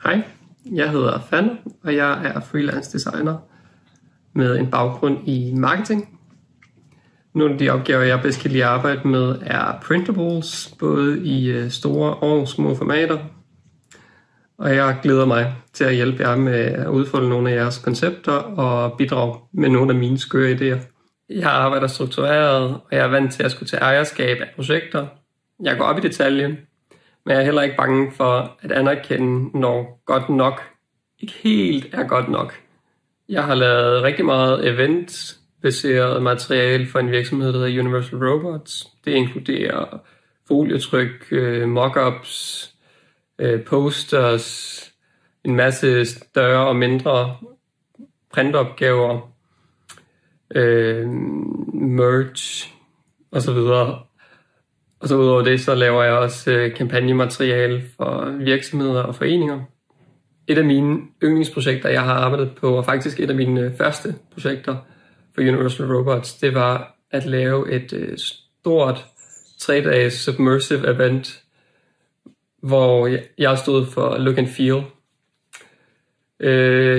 Hej, jeg hedder Fanne, og jeg er freelance designer med en baggrund i marketing. Nogle af de opgaver, jeg bedst kan lide at arbejde med, er printables, både i store og små formater. Og jeg glæder mig til at hjælpe jer med at udfolde nogle af jeres koncepter og bidrage med nogle af mine skøre idéer. Jeg arbejder struktureret, og jeg er vant til at skulle tage ejerskab af projekter. Jeg går op i detaljen, men jeg er heller ikke bange for at anerkende, når godt nok ikke helt er godt nok. Jeg har lavet rigtig meget event-baseret materiale for en virksomhed, der hedder Universal Robots. Det inkluderer folietryk, mockups, posters, en masse større og mindre printopgaver, merch osv. Og så udover det, så laver jeg også kampagnemateriale for virksomheder og foreninger. Et af mine yndlingsprojekter, jeg har arbejdet på, og faktisk et af mine første projekter for Universal Robots, det var at lave et stort 3-dages submersive event, hvor jeg stod for look and feel.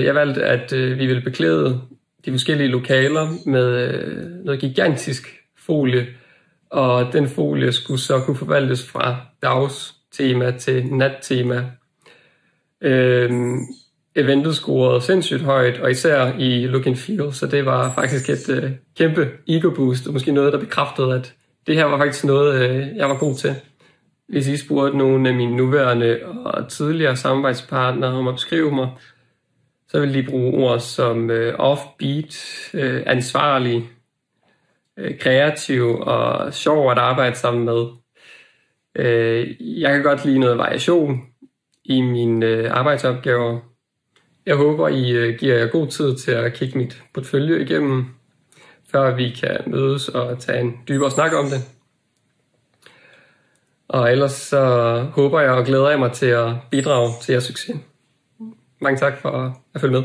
Jeg valgte, at vi ville beklæde de forskellige lokaler med noget gigantisk folie, og den folie skulle så kunne forvaltes fra dagstema til nattema. Eventet scorede sindssygt højt, og især i look and feel, så det var faktisk et kæmpe ego-boost, og måske noget, der bekræftede, at det her var faktisk noget, jeg var god til. Hvis I spurgte nogle af mine nuværende og tidligere samarbejdspartnere om at beskrive mig, så ville de bruge ord som offbeat, ansvarlig, kreativ og sjov at arbejde sammen med. Jeg kan godt lide noget variation i mine arbejdsopgaver. Jeg håber, I giver jer god tid til at kigge mit portfolio igennem, før vi kan mødes og tage en dybere snak om det. Og ellers så håber jeg og glæder jeg mig til at bidrage til jeres succes. Mange tak for at følge med.